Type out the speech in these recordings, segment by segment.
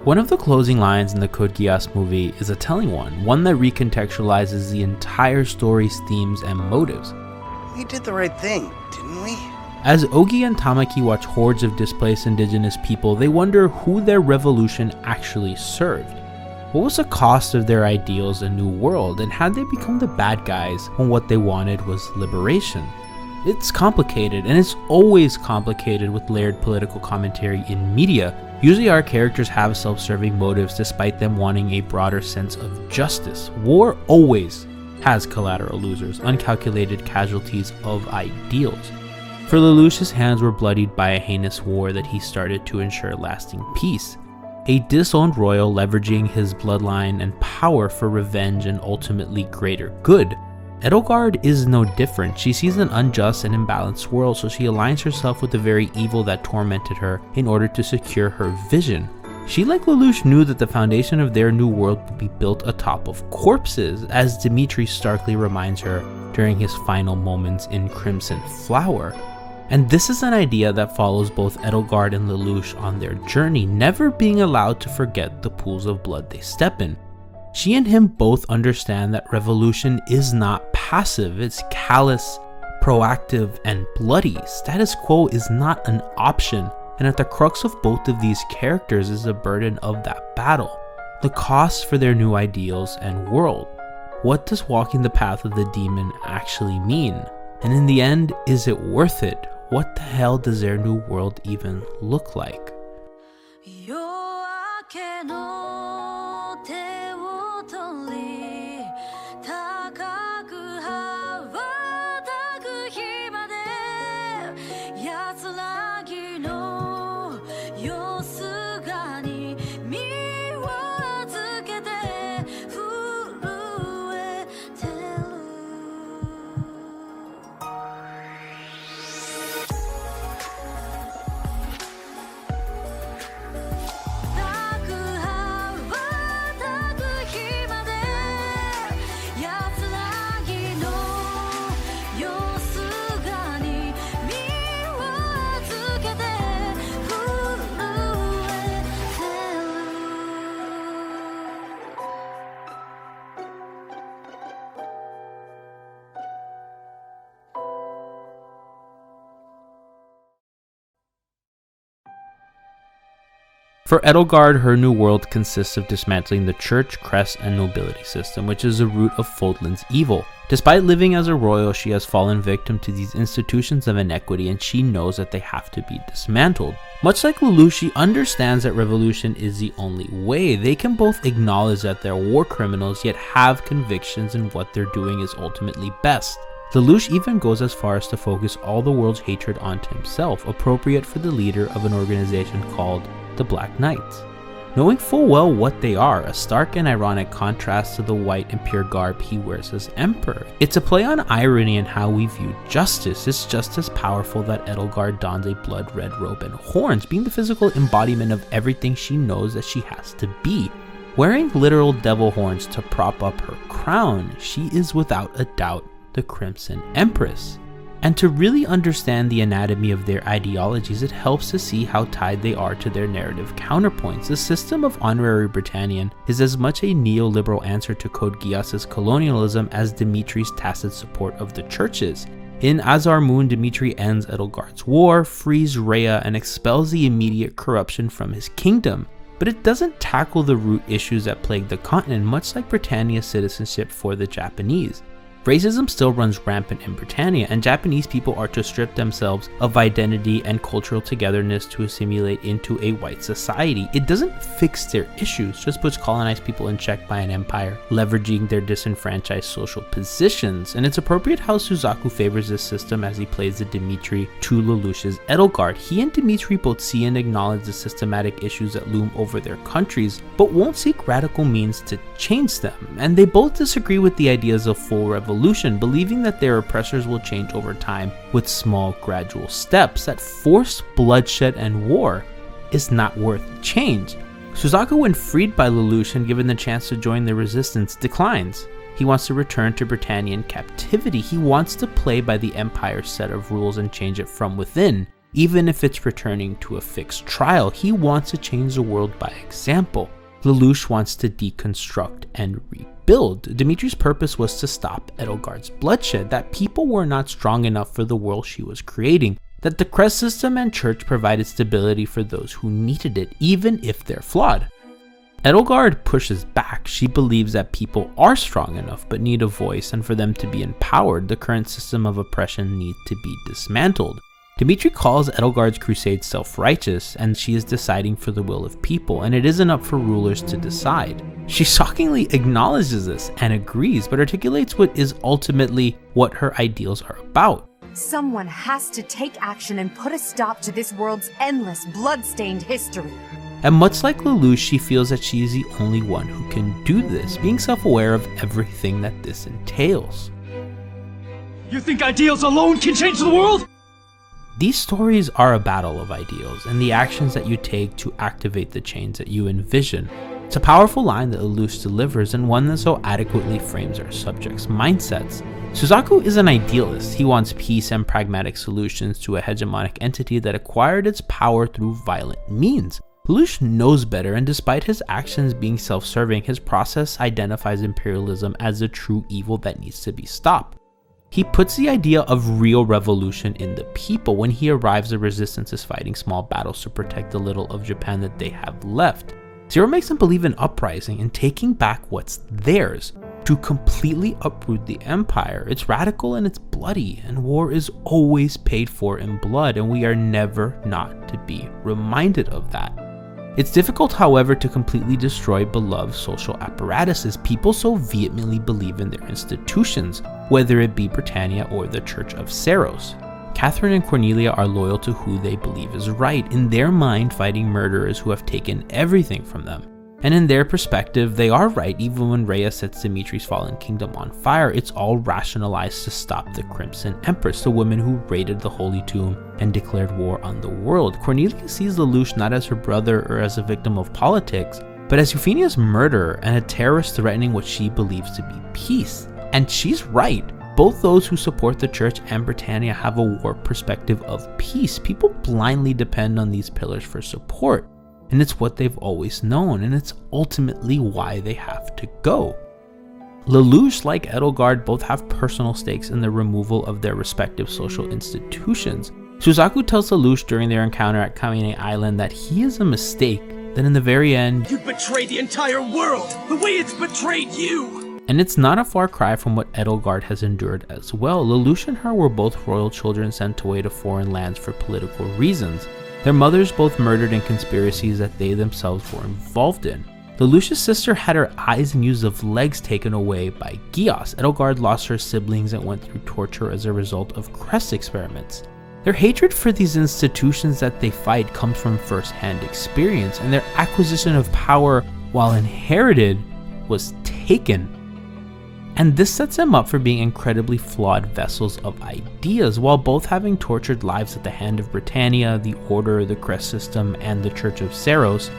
One of the closing lines in the Code Geass movie is a telling one that recontextualizes the entire story's themes and motives. We did the right thing, didn't we? As Ogi and Tamaki watch hordes of displaced indigenous people, they wonder who their revolution actually served. What was the cost of their ideals a new world, and had they become the bad guys when what they wanted was liberation? It's complicated, and it's always complicated with layered political commentary in media. Usually our characters have self-serving motives despite them wanting a broader sense of justice. War always has collateral losers, uncalculated casualties of ideals. For Lelouch, his hands were bloodied by a heinous war that he started to ensure lasting peace. A disowned royal leveraging his bloodline and power for revenge and ultimately greater good. Edelgard is no different. She sees an unjust and imbalanced world, so she aligns herself with the very evil that tormented her in order to secure her vision. She, like Lelouch, knew that the foundation of their new world would be built atop of corpses, as Dimitri starkly reminds her during his final moments in Crimson Flower. And this is an idea that follows both Edelgard and Lelouch on their journey, never being allowed to forget the pools of blood they step in. She and him both understand that revolution is not passive, it's callous, proactive, and bloody. Status quo is not an option, and at the crux of both of these characters is the burden of that battle. The cost for their new ideals and world. What does walking the path of the demon actually mean? And in the end, is it worth it? What the hell does their new world even look like? For Edelgard, her new world consists of dismantling the church, crest, and nobility system, which is the root of Fodlan's evil. Despite living as a royal, she has fallen victim to these institutions of inequity, and she knows that they have to be dismantled. Much like Lelouch, she understands that revolution is the only way. They can both acknowledge that they're war criminals, yet have convictions in what they're doing is ultimately best. Lelouch even goes as far as to focus all the world's hatred onto himself, appropriate for the leader of an organization called the Black Knights. Knowing full well what they are, a stark and ironic contrast to the white and pure garb he wears as emperor. It's a play on irony in how we view justice. It's just as powerful that Edelgard dons a blood red robe and horns, being the physical embodiment of everything she knows that she has to be. Wearing literal devil horns to prop up her crown, she is without a doubt the Crimson Empress. And to really understand the anatomy of their ideologies, it helps to see how tied they are to their narrative counterpoints. The system of honorary Britannian is as much a neoliberal answer to Code Geass's colonialism as Dimitri's tacit support of the churches. In Azar Moon, Dimitri ends Edelgard's war, frees Rhea, and expels the immediate corruption from his kingdom. But it doesn't tackle the root issues that plague the continent, much like Britannia's citizenship for the Japanese. Racism still runs rampant in Britannia, and Japanese people are to strip themselves of identity and cultural togetherness to assimilate into a white society. It doesn't fix their issues, just puts colonized people in check by an empire, leveraging their disenfranchised social positions. And it's appropriate how Suzaku favors this system as he plays the Dimitri to Lelouch's Edelgard. He and Dimitri both see and acknowledge the systematic issues that loom over their countries, but won't seek radical means to change them. And they both disagree with the ideas of full revolution, believing that their oppressors will change over time with small, gradual steps. That forced bloodshed and war is not worth change. Suzaku, when freed by Lelouch and given the chance to join the resistance, declines. He wants to return to Britannian captivity. He wants to play by the Empire's set of rules and change it from within. Even if it's returning to a fixed trial, he wants to change the world by example. Lelouch wants to deconstruct and rebuild. Dimitri's purpose was to stop Edelgard's bloodshed, that people were not strong enough for the world she was creating, that the crest system and church provided stability for those who needed it, even if they're flawed. Edelgard pushes back. She believes that people are strong enough but need a voice, and for them to be empowered, the current system of oppression needs to be dismantled. Dimitri calls Edelgard's crusade self-righteous, and she is deciding for the will of people, and it isn't up for rulers to decide. She shockingly acknowledges this and agrees, but articulates what is ultimately what her ideals are about. Someone has to take action and put a stop to this world's endless, blood-stained history. And much like Lelouch, she feels that she is the only one who can do this, being self-aware of everything that this entails. You think ideals alone can change the world? These stories are a battle of ideals and the actions that you take to activate the change that you envision. It's a powerful line that Lelouch delivers, and one that so adequately frames our subjects' mindsets. Suzaku is an idealist. He wants peace and pragmatic solutions to a hegemonic entity that acquired its power through violent means. Lelouch knows better, and despite his actions being self-serving, his process identifies imperialism as the true evil that needs to be stopped. He puts the idea of real revolution in the people. When he arrives, the resistance is fighting small battles to protect the little of Japan that they have left. Zero makes them believe in uprising and taking back what's theirs, to completely uproot the empire. It's radical and it's bloody, and war is always paid for in blood, and we are never not to be reminded of that. It's difficult, however, to completely destroy beloved social apparatuses. People so vehemently believe in their institutions, whether it be Britannia or the Church of Saros. Catherine and Cornelia are loyal to who they believe is right, in their mind fighting murderers who have taken everything from them. And in their perspective, they are right. Even when Rhea sets Dimitri's fallen kingdom on fire, it's all rationalized to stop the Crimson Empress, the woman who raided the Holy Tomb and declared war on the world. Cornelia sees Lelouch not as her brother or as a victim of politics, but as Euphemia's murderer and a terrorist threatening what she believes to be peace. And she's right. Both those who support the Church and Britannia have a warped perspective of peace. People blindly depend on these pillars for support, and it's what they've always known, and it's ultimately why they have to go. Lelouch, like Edelgard, both have personal stakes in the removal of their respective social institutions. Suzaku tells Lelouch during their encounter at Kamine Island that he is a mistake, that in the very end, You betrayed the entire world, the way it's betrayed you! And it's not a far cry from what Edelgard has endured as well. Lelouch and her were both royal children sent away to foreign lands for political reasons. Their mothers both murdered in conspiracies that they themselves were involved in. Lelouch's sister had her eyes and use of legs taken away by Geass. Edelgard lost her siblings and went through torture as a result of crest experiments. Their hatred for these institutions that they fight comes from first-hand experience, and their acquisition of power, while inherited, was taken. And this sets them up for being incredibly flawed vessels of ideas. While both having tortured lives at the hand of Britannia, the Order, the Crest System, and the Church of Saros,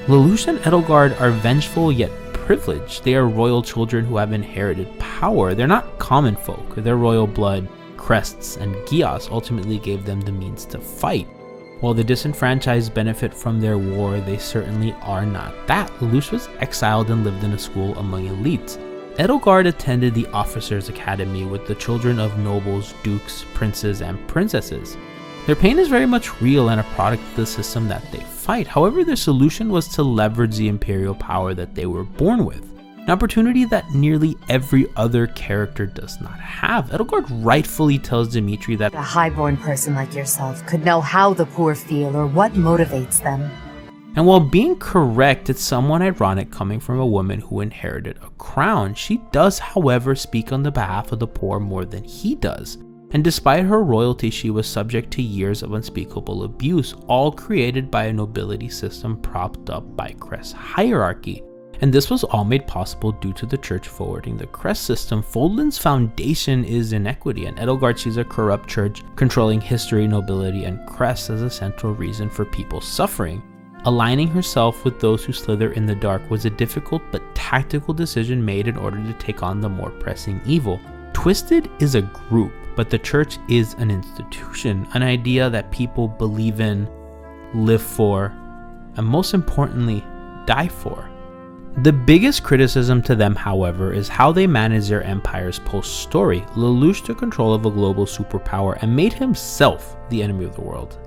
Lelouch and Edelgard are vengeful yet privileged. They are royal children who have inherited power. They're not common folk. Their royal blood, crests, and Geass ultimately gave them the means to fight. While the disenfranchised benefit from their war, they certainly are not that. Lelouch was exiled and lived in a school among elites. Edelgard attended the Officers' Academy with the children of nobles, dukes, princes, and princesses. Their pain is very much real and a product of the system that they fight. However, their solution was to leverage the imperial power that they were born with, an opportunity that nearly every other character does not have. Edelgard rightfully tells Dimitri that A highborn person like yourself could know how the poor feel or what motivates them. And while being correct, it's somewhat ironic coming from a woman who inherited a crown. She does, however, speak on the behalf of the poor more than he does. And despite her royalty, she was subject to years of unspeakable abuse, all created by a nobility system propped up by crest hierarchy. And this was all made possible due to the church forwarding the crest system. Fodlan's foundation is inequity, and Edelgard sees a corrupt church controlling history, nobility, and crest as a central reason for people's suffering. Aligning herself with those who slither in the dark was a difficult but tactical decision made in order to take on the more pressing evil. Twisted is a group, but the church is an institution, an idea that people believe in, live for, and most importantly, die for. The biggest criticism to them, however, is how they manage their empire's post-story. Lelouch took control of a global superpower and made himself the enemy of the world,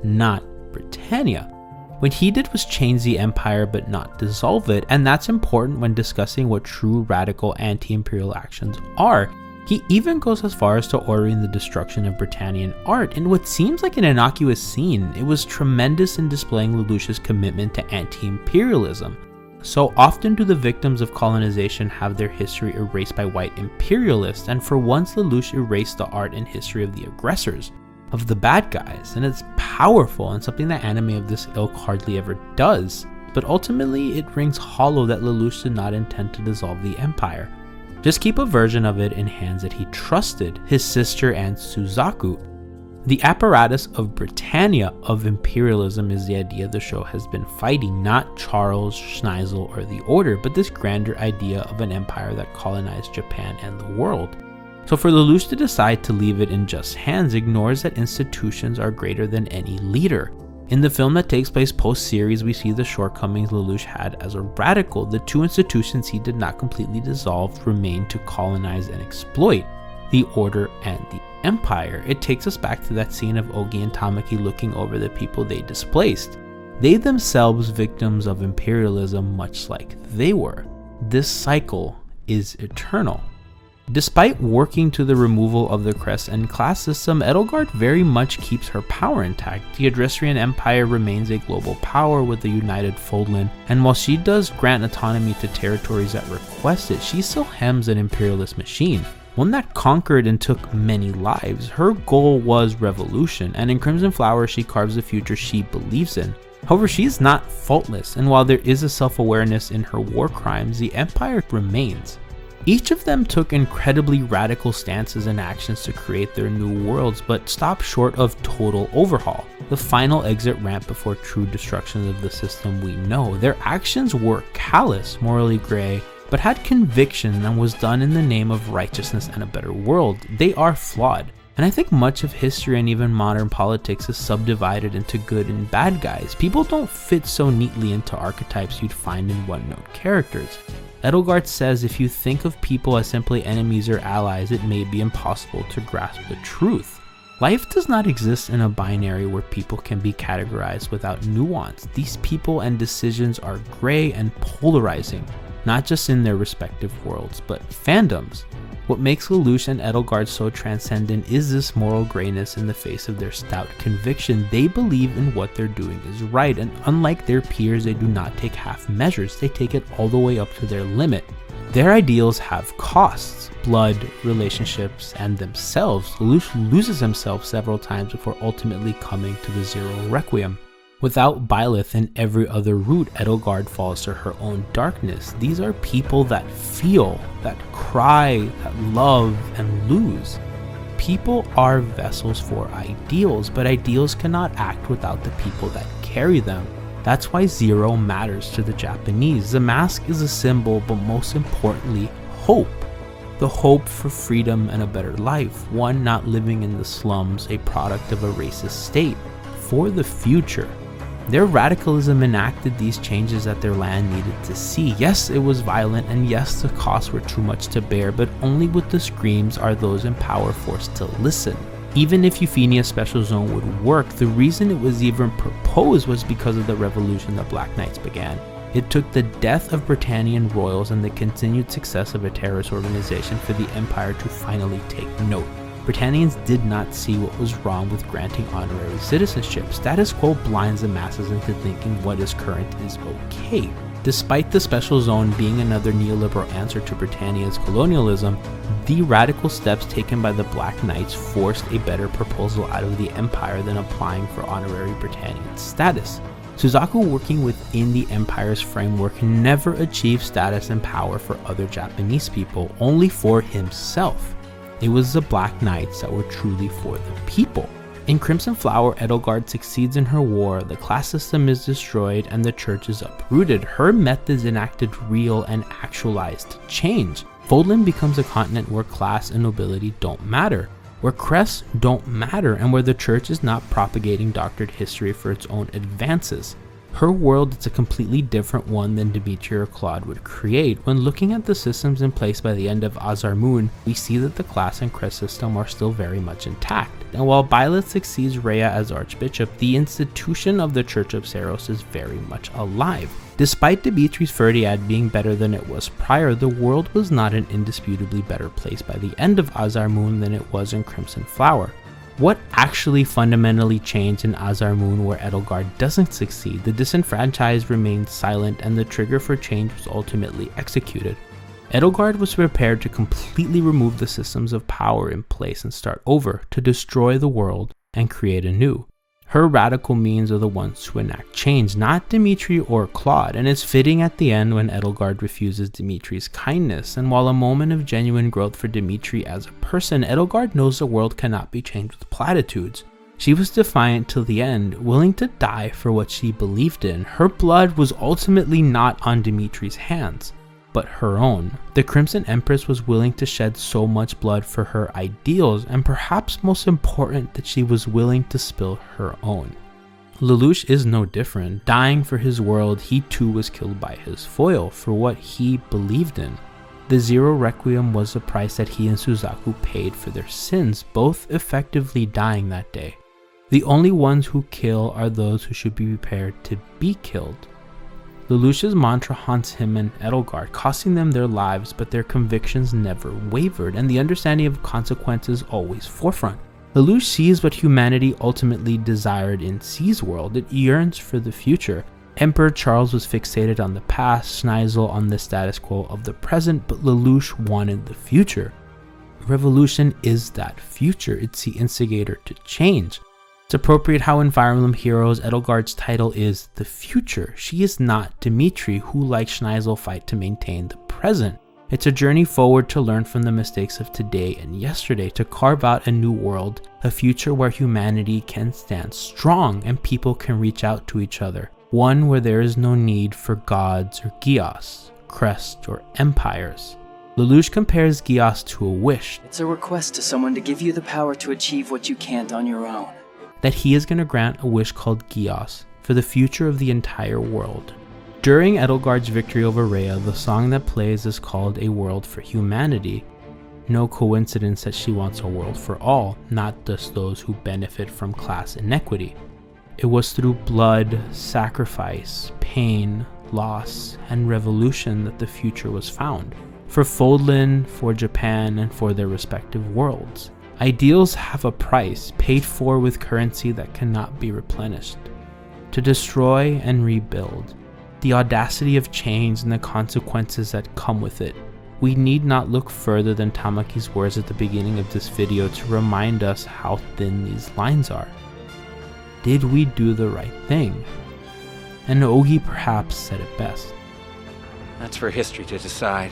not Britannia. What he did was change the empire but not dissolve it, and that's important when discussing what true radical anti-imperial actions are. He even goes as far as to ordering the destruction of Britannian art in what seems like an innocuous scene. It was tremendous in displaying Lelouch's commitment to anti-imperialism. So often do the victims of colonization have their history erased by white imperialists, and for once Lelouch erased the art and history of the aggressors, of the bad guys, and it's powerful and something that anime of this ilk hardly ever does. But ultimately it rings hollow that Lelouch did not intend to dissolve the empire, just keep a version of it in hands that he trusted, his sister and Suzaku. The apparatus of Britannia of imperialism is the idea the show has been fighting, not Charles, Schneisel, or the Order, but this grander idea of an empire that colonized Japan and the world. So for Lelouch to decide to leave it in just hands ignores that institutions are greater than any leader. In the film that takes place post-series, we see the shortcomings Lelouch had as a radical. The two institutions he did not completely dissolve remained to colonize and exploit, the Order and the Empire. It takes us back to that scene of Ogi and Tamaki looking over the people they displaced. They themselves victims of imperialism, much like they were. This cycle is eternal. Despite working to the removal of the crest and class system, Edelgard very much keeps her power intact. The Adrestrian Empire remains a global power with a united Fodlan, and while she does grant autonomy to territories that request it, she still hems an imperialist machine, one that conquered and took many lives. Her goal was revolution, and in Crimson Flower she carves the future she believes in. However, she is not faultless, and while there is a self-awareness in her war crimes, the Empire remains. Each of them took incredibly radical stances and actions to create their new worlds, but stopped short of total overhaul, the final exit ramp before true destruction of the system we know. Their actions were callous, morally gray, but had conviction and was done in the name of righteousness and a better world. They are flawed, and I think much of history and even modern politics is subdivided into good and bad guys. People don't fit so neatly into archetypes you'd find in one-note characters. Edelgard says if you think of people as simply enemies or allies, it may be impossible to grasp the truth. Life does not exist in a binary where people can be categorized without nuance. These people and decisions are gray and polarizing, not just in their respective worlds, but fandoms. What makes Lelouch and Edelgard so transcendent is this moral grayness in the face of their stout conviction. They believe in what they're doing is right, and unlike their peers, they do not take half measures. They take it all the way up to their limit. Their ideals have costs: blood, relationships, and themselves. Lelouch loses himself several times before ultimately coming to the Zero Requiem. Without Byleth and every other route, Edelgard falls to her own darkness. These are people that feel, that cry, that love, and lose. People are vessels for ideals, but ideals cannot act without the people that carry them. That's why Zero matters to the Japanese. The mask is a symbol, but most importantly, hope. The hope for freedom and a better life, one not living in the slums, a product of a racist state, for the future. Their radicalism enacted these changes that their land needed to see. Yes, it was violent, and yes, the costs were too much to bear, but only with the screams are those in power forced to listen. Even if Euphemia's special zone would work, the reason it was even proposed was because of the revolution the Black Knights began. It took the death of Britannian royals and the continued success of a terrorist organization for the Empire to finally take note. Britannians did not see what was wrong with granting honorary citizenship. Status quo blinds the masses into thinking what is current is okay. Despite the special zone being another neoliberal answer to Britannia's colonialism, the radical steps taken by the Black Knights forced a better proposal out of the Empire than applying for honorary Britannian status. Suzaku, working within the Empire's framework, never achieved status and power for other Japanese people, only for himself. It was the Black Knights that were truly for the people. In Crimson Flower, Edelgard succeeds in her war, the class system is destroyed, and the church is uprooted. Her methods enacted real and actualized change. Fodlan becomes a continent where class and nobility don't matter. where crests don't matter and where the church is not propagating doctored history for its own advances. Her world is a completely different one than Dimitri or Claude would create. When looking at the systems in place by the end of Azarmoon, we see that the class and crest system are still very much intact. And while Byleth succeeds Rhea as Archbishop, the institution of the Church of Seiros is very much alive. Despite Dimitri's Ferdiad being better than it was prior, the world was not an indisputably better place by the end of Azarmoon than it was in Crimson Flower. What actually fundamentally changed in Azarmoon where Edelgard doesn't succeed? The disenfranchised remained silent and the trigger for change was ultimately executed. Edelgard was prepared to completely remove the systems of power in place and start over, to destroy the world and create a new. Her radical means are the ones to enact change, not Dimitri or Claude, and it's fitting at the end when Edelgard refuses Dimitri's kindness. And while a moment of genuine growth for Dimitri as a person, Edelgard knows the world cannot be changed with platitudes. She was defiant till the end, willing to die for what she believed in. Her blood was ultimately not on Dimitri's hands, but her own. The Crimson Empress was willing to shed so much blood for her ideals, and perhaps most important, that she was willing to spill her own. Lelouch is no different. Dying for his world, he too was killed by his foil for what he believed in. The Zero Requiem was the price that he and Suzaku paid for their sins, both effectively dying that day. The only ones who kill are those who should be prepared to be killed. Lelouch's mantra haunts him and Edelgard, costing them their lives, but their convictions never wavered, and the understanding of consequences always forefront. Lelouch sees what humanity ultimately desired in C's world. It yearns for the future. Emperor Charles was fixated on the past, Schneisel on the status quo of the present, but Lelouch wanted the future. Revolution is that future. It's the instigator to change. It's appropriate how in Fire Emblem Heroes, Edelgard's title is the future. She is not Dimitri, who like Schneisel fight to maintain the present. It's a journey forward to learn from the mistakes of today and yesterday, to carve out a new world, a future where humanity can stand strong and people can reach out to each other. One where there is no need for gods or Geass, crests or empires. Lelouch compares Geass to a wish. It's a request to someone to give you the power to achieve what you can't on your own. That he is going to grant a wish called Geass for the future of the entire world. During Edelgard's victory over Rhea, the song that plays is called A World for Humanity. No coincidence that she wants a world for all, not just those who benefit from class inequity. It was through blood, sacrifice, pain, loss, and revolution that the future was found. For Fodlan, for Japan, and for their respective worlds. Ideals have a price, paid for with currency that cannot be replenished. To destroy and rebuild. The audacity of change and the consequences that come with it. We need not look further than Tamaki's words at the beginning of this video to remind us how thin these lines are. Did we do the right thing? And Ogi perhaps said it best. That's for history to decide.